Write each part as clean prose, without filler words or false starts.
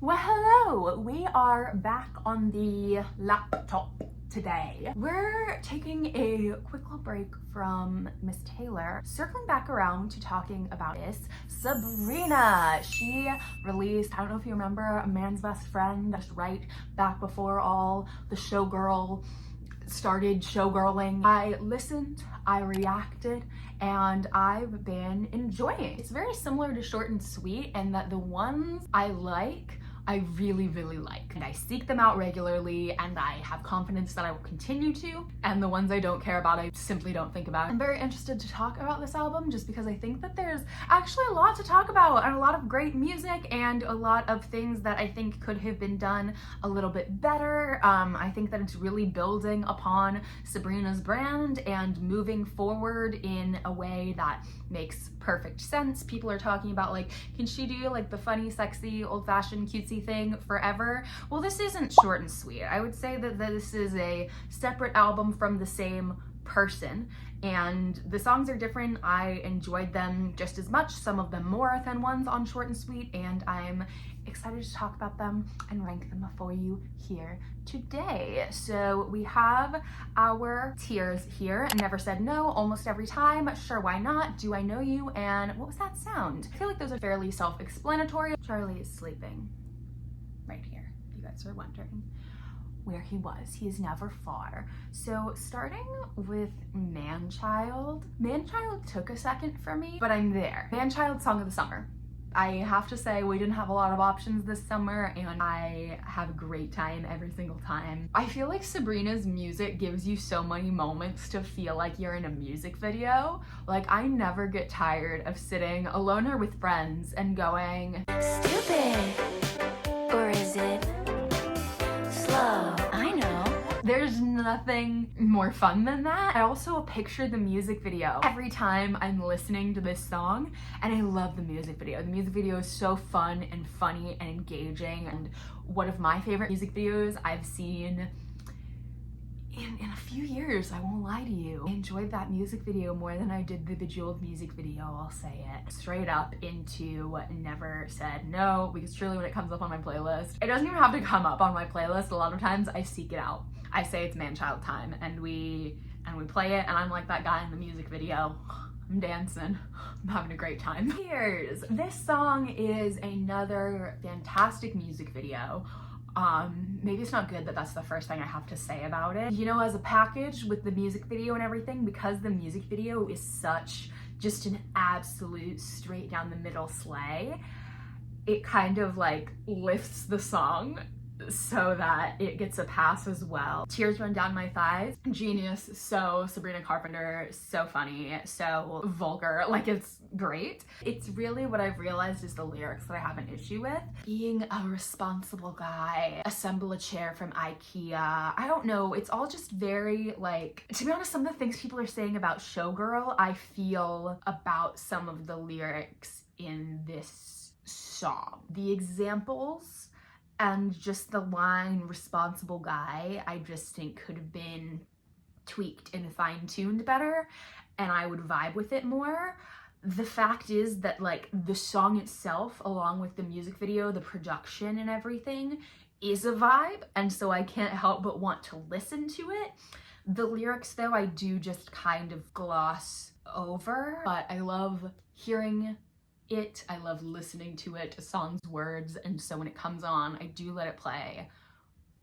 Well, hello! We are back on the laptop today. We're taking a quick little break from Miss Taylor, circling back around to talking about this Sabrina. She released, I don't know if you remember, A Man's Best Friend, just right back before all the Showgirl started showgirling. I listened, I reacted, and I've been enjoying it. It's very similar to Short and Sweet in that the ones I like, I really like, and I seek them out regularly, and I have confidence that I will continue to, and the ones I don't care about, I simply don't think about. I'm very interested to talk about this album just because I think that there's actually a lot to talk about, and a lot of great music, and a lot of things that I think could have been done a little bit better. I think that it's really building upon Sabrina's brand and moving forward in a way that makes perfect sense. People are talking about, like, can she do like the funny, sexy, old-fashioned, cutesy thing forever? Well, this isn't Short and Sweet. I would say that this is a separate album from the same person, and the songs are different. I enjoyed them just as much, some of them more than ones on Short and Sweet, and I'm excited to talk about them and rank them for you here today. So we have our tiers here. Never Said No, Almost Every Time, Sure Why Not, Do I Know You, and what was that sound? I feel like those are fairly self-explanatory. Charlie is sleeping right here, if you guys are wondering where he was. He is never far. So starting with Manchild. Manchild took a second for me, but I'm there. Manchild, Song of the Summer. I have to say, we didn't have a lot of options this summer, and I have a great time every single time. I feel like Sabrina's music gives you so many moments to feel like you're in a music video. Like, I never get tired of sitting alone or with friends and going, stupid, or is it slow? I know. There's nothing more fun than that. I also picture the music video every time I'm listening to this song, and I love the music video. The music video is so fun and funny and engaging, and one of my favorite music videos I've seen in a few years, I won't lie to you. I enjoyed that music video more than I did the Bejeweled music video, I'll say it. Straight up into Never Said No, because truly when it comes up on my playlist, it doesn't even have to come up on my playlist. A lot of times I seek it out. I say it's Manchild time, and we play it, and I'm like that guy in the music video. I'm dancing, I'm having a great time. Here's, this song is another fantastic music video. Maybe it's not good that that's the first thing I have to say about it. You know, as a package with the music video and everything, because the music video is such just an absolute straight down the middle slay, it kind of like lifts the song so that it gets a pass as well. Tears run down my thighs. Genius. So Sabrina Carpenter, so funny, so vulgar, like it's great. It's really what I've realized is the lyrics that I have an issue with. Being a responsible guy, assemble a chair from IKEA. I don't know, it's all just very like, to be honest, some of the things people are saying about Showgirl, I feel about some of the lyrics in this song. The examples and just the line responsible guy, I just think could have been tweaked and fine-tuned better, and I would vibe with it more. The fact is that like the song itself, along with the music video, the production and everything, is a vibe, and so I can't help but want to listen to it. The lyrics though, I do just kind of gloss over, but I love hearing it, I love listening to it, a song's words, and so when it comes on, I do let it play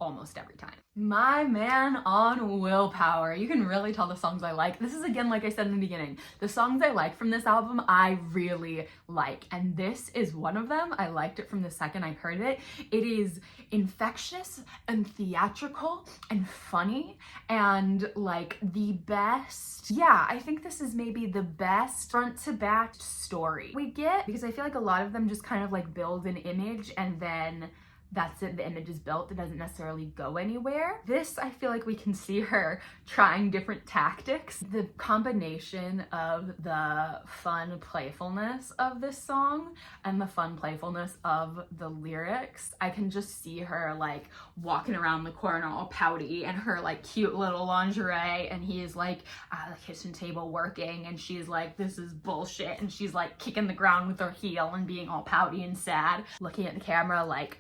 almost every time. My man on Willpower. You can really tell the songs I like. This is, again, like I said in the beginning, the songs I like from this album, I really like, and this is one of them. I liked it from the second I heard it. It is infectious and theatrical and funny and like the best. Yeah, I think this is maybe the best front to back story we get, because I feel like a lot of them just kind of like build an image and then that's it, the image is built, it doesn't necessarily go anywhere. This, I feel like we can see her trying different tactics. The combination of the fun playfulness of this song and the fun playfulness of the lyrics, I can just see her like walking around the corner all pouty in her like cute little lingerie, and he is like at the kitchen table working, and she's like, this is bullshit, and she's like kicking the ground with her heel and being all pouty and sad, looking at the camera like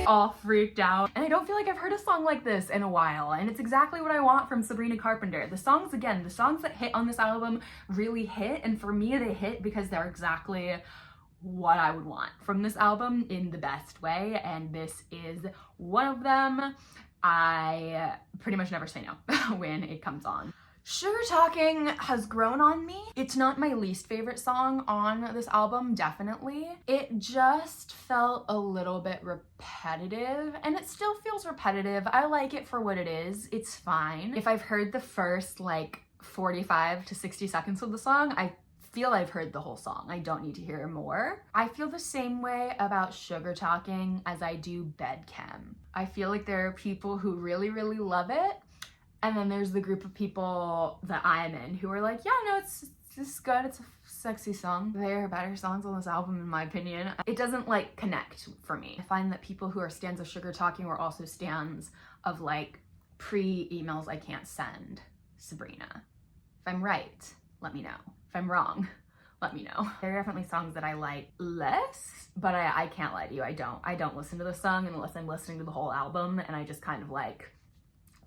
all freaked out. And I don't feel like I've heard a song like this in a while, and it's exactly what I want from Sabrina Carpenter. The songs that hit on this album really hit, and for me they hit because they're exactly what I would want from this album in the best way, and this is one of them. I pretty much never say no when it comes on. Sugar Talking has grown on me. It's not my least favorite song on this album, definitely. It just felt a little bit repetitive, and it still feels repetitive. I like it for what it is. It's fine. If I've heard the first like 45 to 60 seconds of the song, I feel I've heard the whole song. I don't need to hear more. I feel the same way about Sugar Talking as I do Bed Chem. I feel like there are people who really, really love it, and then there's the group of people that I'm in who are like, yeah, no, it's good. It's a sexy song. There are better songs on this album, in my opinion. It doesn't like connect for me. I find that people who are stans of Sugar Talking were also stans of like pre-emails I can't send Sabrina. If I'm right, let me know. If I'm wrong, let me know. There are definitely songs that I like less, but I can't lie to you. I don't listen to the song unless I'm listening to the whole album, and I just kind of like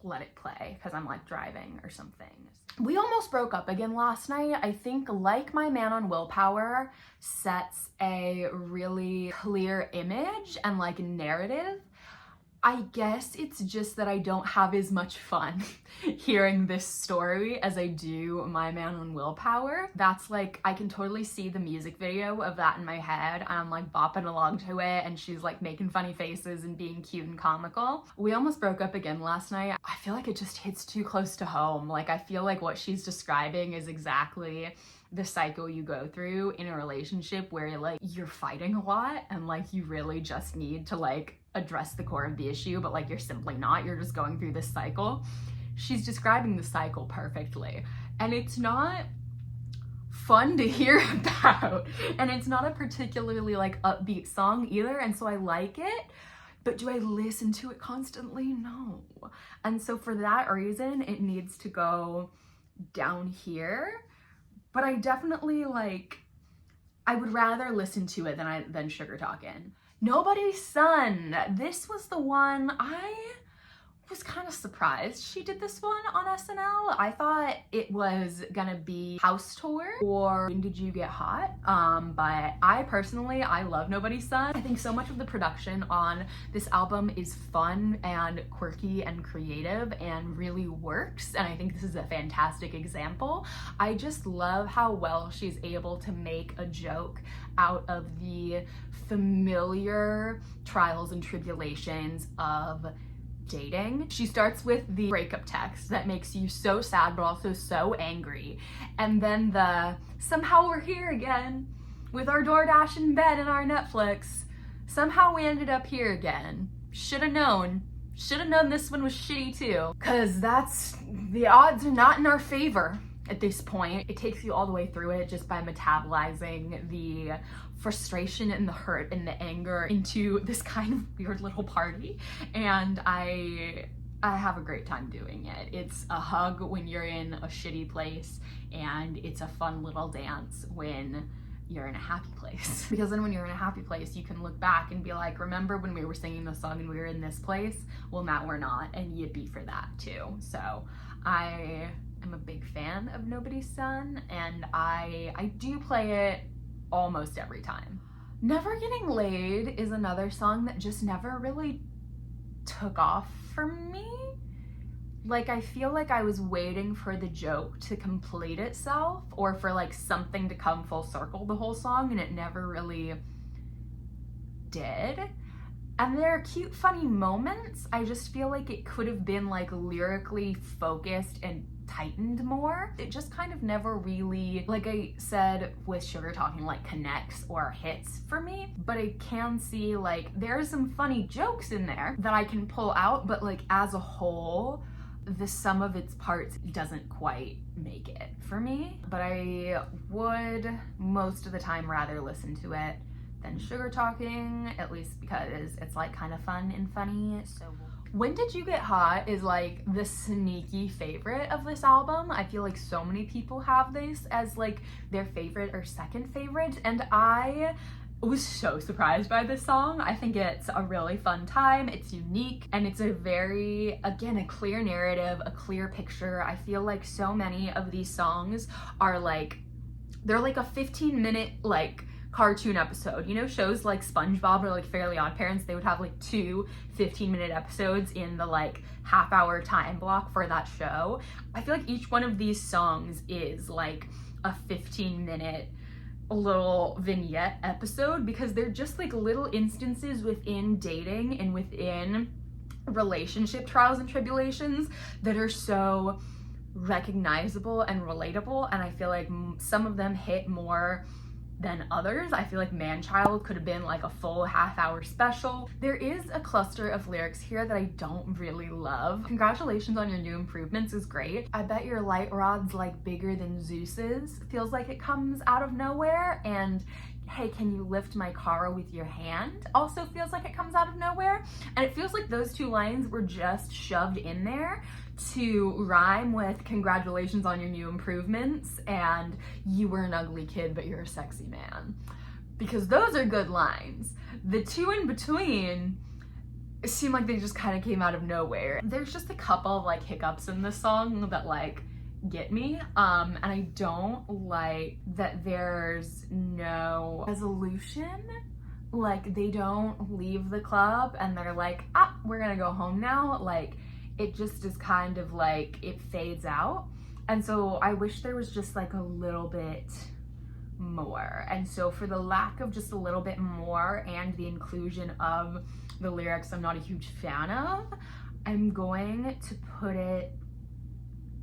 let it play because I'm like driving or something. We almost broke up again last night. I think Like My Man on Willpower sets a really clear image and like narrative. I guess it's just that I don't have as much fun hearing this story as I do My Man on Willpower. That's like, I can totally see the music video of that in my head. I'm like bopping along to it, and she's like making funny faces and being cute and comical. We almost broke up again last night. I feel like it just hits too close to home. Like, I feel like what she's describing is exactly the cycle you go through in a relationship where like you're fighting a lot and like you really just need to like address the core of the issue, but like you're simply not, you're just going through this cycle. She's describing the cycle perfectly, and it's not fun to hear about, and it's not a particularly like upbeat song either, and so I like it, but do I listen to it constantly? No. And so for that reason, it needs to go down here. But I definitely like, I would rather listen to it than Sugar Talking. Nobody's Son. This was the one I was kind of surprised she did this one on SNL. I thought it was gonna be House Tour or When Did You Get Hot? But I personally, I love Nobody's Son. I think so much of the production on this album is fun and quirky and creative and really works, and I think this is a fantastic example. I just love how well she's able to make a joke out of the familiar trials and tribulations of dating. She starts with the breakup text that makes you so sad but also so angry, and then the somehow we're here again with our DoorDash in bed and our Netflix. Somehow we ended up here again. Should have known this one was shitty too, because that's, the odds are not in our favor at this point. It takes you all the way through it just by metabolizing the frustration and the hurt and the anger into this kind of weird little party, and I have a great time doing it. It's a hug when you're in a shitty place, and it's a fun little dance when you're in a happy place. Because then when you're in a happy place, you can look back and be like, remember when we were singing this song and we were in this place? Well, now we're not, and yippee for that too. So I am a big fan of Nobody's Son, and I do play it almost every time. Never Getting Laid is another song that just never really took off for me. Like, I feel like I was waiting for the joke to complete itself, or for like something to come full circle the whole song, and it never really did. And there are cute, funny moments. I just feel like it could have been like lyrically focused and tightened more. It just kind of never really, like I said with Sugar Talking, like connects or hits for me, but I can see like there's some funny jokes in there that I can pull out, but like as a whole, the sum of its parts doesn't quite make it for me. But I would most of the time rather listen to it than Sugar Talking, at least because it's like kind of fun and funny. So When Did You Get Hot is like the sneaky favorite of this album. I feel like so many people have this as like their favorite or second favorite, and I was so surprised by this song. I think it's a really fun time, it's unique, and it's a very, again, a clear narrative, a clear picture. I feel like so many of these songs are like, they're like a 15-minute like cartoon episode. You know, shows like SpongeBob or like Fairly Odd Parents, they would have like 2 15-minute episodes in the like half-hour time block for that show. I feel like each one of these songs is like a 15-minute little vignette episode, because they're just like little instances within dating and within relationship trials and tribulations that are so recognizable and relatable, and I feel like some of them hit more than others. I feel like Manchild could have been like a full half-hour special. There is a cluster of lyrics here that I don't really love. Congratulations on your new improvements is great. I bet your light rod's like bigger than Zeus's. Feels like it comes out of nowhere. And hey, can you lift my car with your hand? Also feels like it comes out of nowhere. And it feels like those 2 lines were just shoved in there to rhyme with congratulations on your new improvements and you were an ugly kid but you're a sexy man, because those are good lines. The 2 in between seem like they just kind of came out of nowhere. There's just a couple of like hiccups in this song that like get me, and I don't like that there's no resolution. Like they don't leave the club and they're like, ah, we're gonna go home now. Like it just is kind of like it fades out. And so I wish there was just like a little bit more. And so for the lack of just a little bit more and the inclusion of the lyrics I'm not a huge fan of, I'm going to put it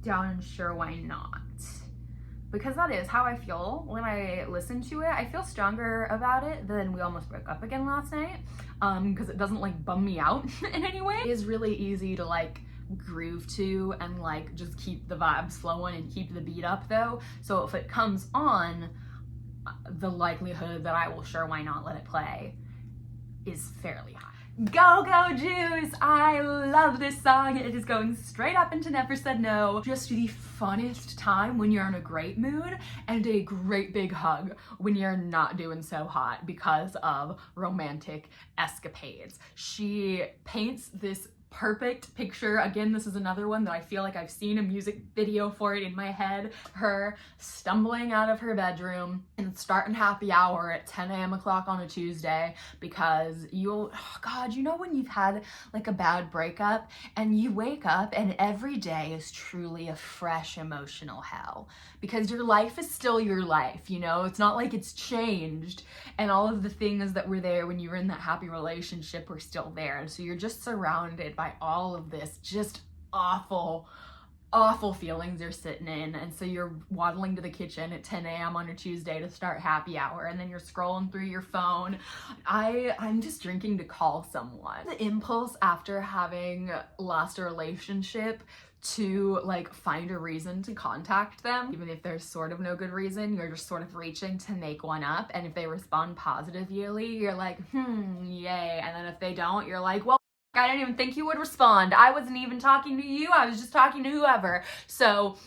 down and Sure Why Not. Because that is how I feel when I listen to it. I feel stronger about it than We Almost Broke Up Again last night, because it doesn't like bum me out in any way. It is really easy to like groove to and like just keep the vibes flowing and keep the beat up though. So if it comes on, the likelihood that I will Sure Why Not let it play is fairly high. Go Go Juice! I love this song. It is going straight up into Never Said No. Just the funnest time when you're in a great mood, and a great big hug when you're not doing so hot because of romantic escapades. She paints this perfect picture. Again, this is another one that I feel like I've seen a music video for it in my head. Her stumbling out of her bedroom and starting happy hour at 10 a.m. o'clock on a Tuesday, because you'll, oh God, you know when you've had like a bad breakup and you wake up and every day is truly a fresh emotional hell, because your life is still your life, you know? It's not like it's changed, and all of the things that were there when you were in that happy relationship were still there. And so you're just surrounded by all of this just awful feelings you're sitting in. And so you're waddling to the kitchen at 10 a.m. on a Tuesday to start happy hour, and then you're scrolling through your phone. I'm just drinking to call someone. The impulse after having lost a relationship to like find a reason to contact them, even if there's sort of no good reason, you're just sort of reaching to make one up. And if they respond positively, you're like, yay. And then if they don't, you're like, well, I didn't even think you would respond. I wasn't even talking to you. I was just talking to whoever. So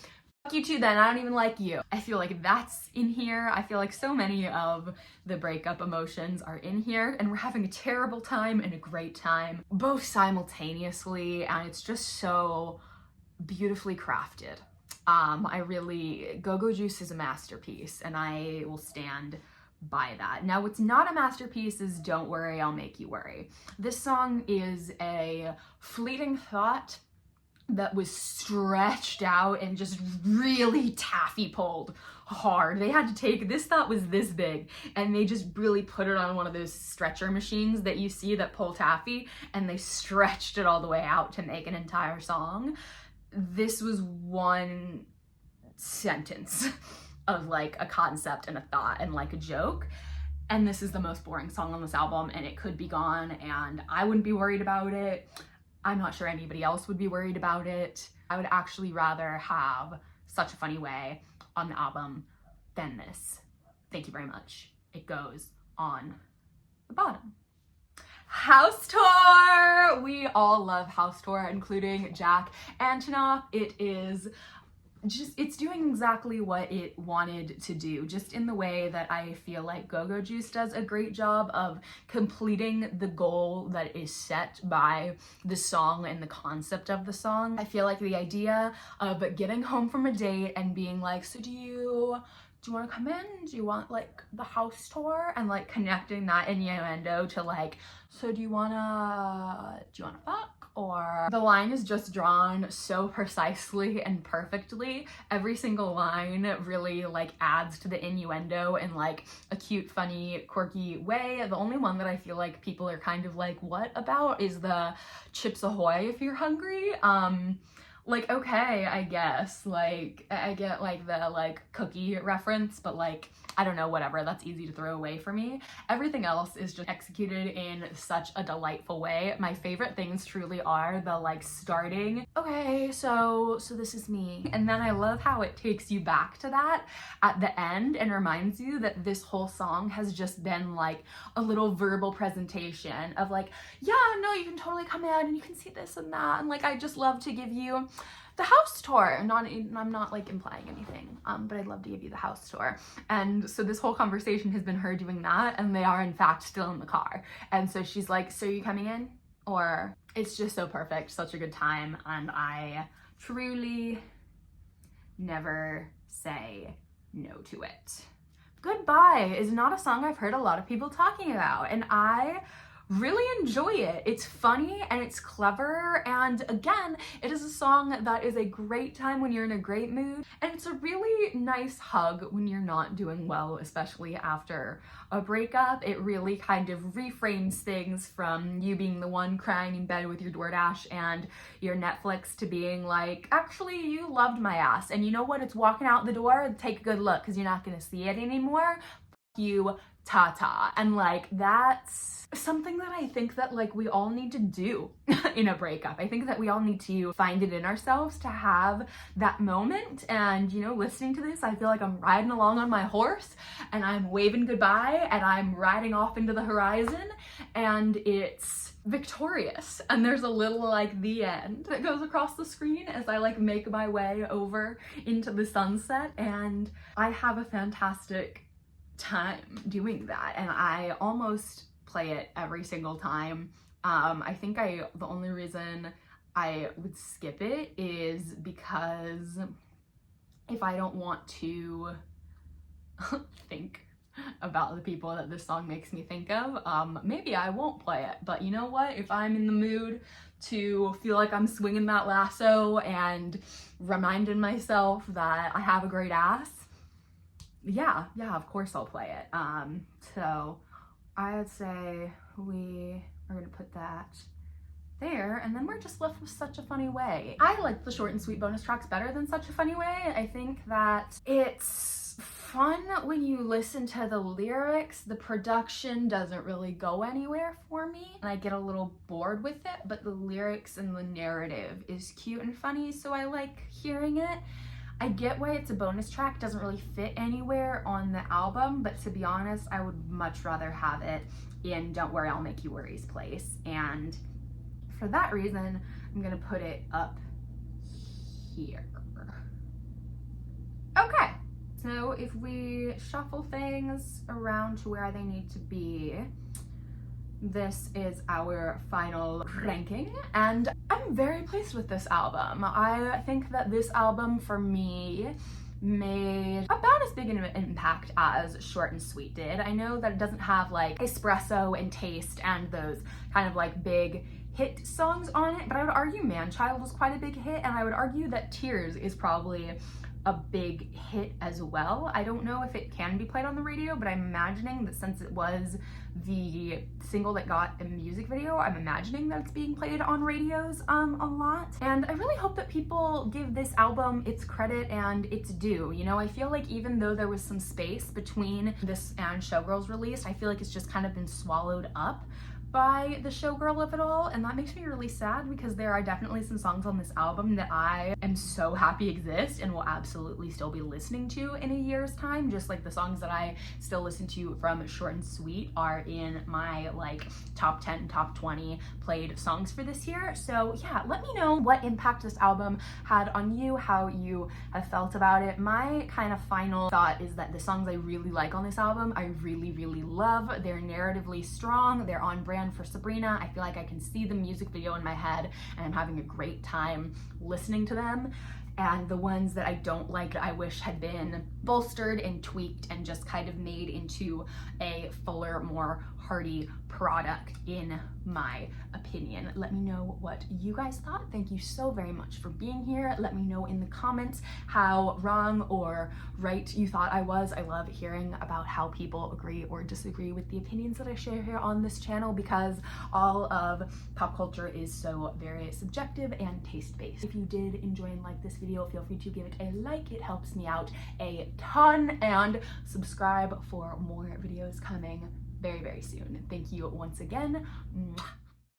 fuck you too then. I don't even like you. I feel like that's in here. I feel like so many of the breakup emotions are in here, and we're having a terrible time and a great time, both simultaneously. And it's just so beautifully crafted. Go Go Juice is a masterpiece, and I will stand by that. Now, what's not a masterpiece is Don't Worry, I'll Make You Worry. This song is a fleeting thought that was stretched out and just really taffy pulled hard. They had to take, this thought was this big, and they just really put it on one of those stretcher machines that you see that pull taffy, and they stretched it all the way out to make an entire song. this was one sentence of like a concept and a thought and like a joke, and this is the most boring song on this album, and it could be gone and I wouldn't be worried about it. I'm not sure anybody else would be worried about it. I would actually rather have Such a Funny Way on the album than this. Thank you very much. It goes on the bottom. House Tour! We all love House Tour, including Jack Antonoff. It is just, it's doing exactly what it wanted to do, just in the way that I feel like Go-Go Juice does a great job of completing the goal that is set by the song and the concept of the song. I feel like the idea of getting home from a date and being like, so do you want to come in? Do you want like the house tour? And like connecting that innuendo to like, so do you wanna fuck? Or the line is just drawn so precisely and perfectly. Every single line really like adds to the innuendo in like a cute, funny, quirky way. The only one that I feel like people are kind of like, what about, is the Chips Ahoy if you're hungry. Like, okay, I guess, like, I get, like, the, like, cookie reference, but, like, I don't know, whatever, that's easy to throw away for me. Everything else is just executed in such a delightful way. My favorite things truly are the, like, starting, okay, so this is me. And then I love how it takes you back to that at the end and reminds you that this whole song has just been, like, a little verbal presentation of, like, yeah, no, you can totally come in and you can see this and that, and, like, I just love to give you the house tour. I'm not like implying anything, but I'd love to give you the house tour. And so this whole conversation has been her doing that, and they are in fact still in the car. And so she's like, so are you coming in? Or it's just so perfect, such a good time, and I truly never say no to it. Goodbye is not a song I've heard a lot of people talking about, and I really enjoy it. It's funny and it's clever, and again, it is a song that is a great time when you're in a great mood, and it's a really nice hug when you're not doing well, especially after a breakup. It really kind of reframes things from you being the one crying in bed with your DoorDash and your Netflix to being like, actually, you loved my ass, and you know what, it's walking out the door, take a good look because you're not gonna see it anymore. You ta-ta. And like, that's something that I think that like we all need to do in a breakup. I think that we all need to find it in ourselves to have that moment. And you know, listening to this, I feel like I'm riding along on my horse and I'm waving goodbye and I'm riding off into the horizon, and it's victorious. And there's a little like the end that goes across the screen as I like make my way over into the sunset, and I have a fantastic time doing that, and I almost play it every single time. I think the only reason I would skip it is because if I don't want to think about the people that this song makes me think of, maybe I won't play it. But you know what, if I'm in the mood to feel like I'm swinging that lasso and reminding myself that I have a great ass, yeah, of course I'll play it. So I would say we are gonna put that there, and then we're just left with Such a Funny Way. I like the short and sweet bonus tracks better than Such a Funny Way. I think that it's fun when you listen to the lyrics. The production doesn't really go anywhere for me, and I get a little bored with it, but the lyrics and the narrative is cute and funny, so I like hearing it. I get why it's a bonus track, doesn't really fit anywhere on the album, but to be honest, I would much rather have it in Don't Worry, I'll Make You Worry's place. And for that reason, I'm gonna put it up here. Okay, so if we shuffle things around to where they need to be, this is our final ranking, and I'm very pleased with this album. I think that this album for me made about as big an impact as Short and Sweet did. I know that it doesn't have like Espresso and Taste and those kind of like big hit songs on it, but I would argue Manchild was quite a big hit, and I would argue that Tears is probably a big hit as well. I don't know if it can be played on the radio, but I'm imagining that since it was the single that got a music video, I'm imagining that it's being played on radios a lot. And I really hope that people give this album its credit and its due. You know, I feel like even though there was some space between this and Showgirl's release, I feel like it's just kind of been swallowed up by the Showgirl of it all, and that makes me really sad because there are definitely some songs on this album that I am so happy exist and will absolutely still be listening to in a year's time. Just like the songs that I still listen to from Short and Sweet are in my like top 10, top 20 played songs for this year. So yeah, let me know what impact this album had on you, how you have felt about it. My kind of final thought is that the songs I really like on this album, I really, really love. They're narratively strong, they're on brand for Sabrina. I feel like I can see the music video in my head and I'm having a great time listening to them. And the ones that I don't like, I wish had been bolstered and tweaked and just kind of made into a fuller, more hearty product in my opinion. Let me know what you guys thought. Thank you so very much for being here. Let me know in the comments how wrong or right you thought I was. I love hearing about how people agree or disagree with the opinions that I share here on this channel because all of pop culture is so very subjective and taste-based. If you did enjoy and like this video, feel free to give it a like. It helps me out a ton, and subscribe for more videos coming very, very soon. Thank you once again. Mwah.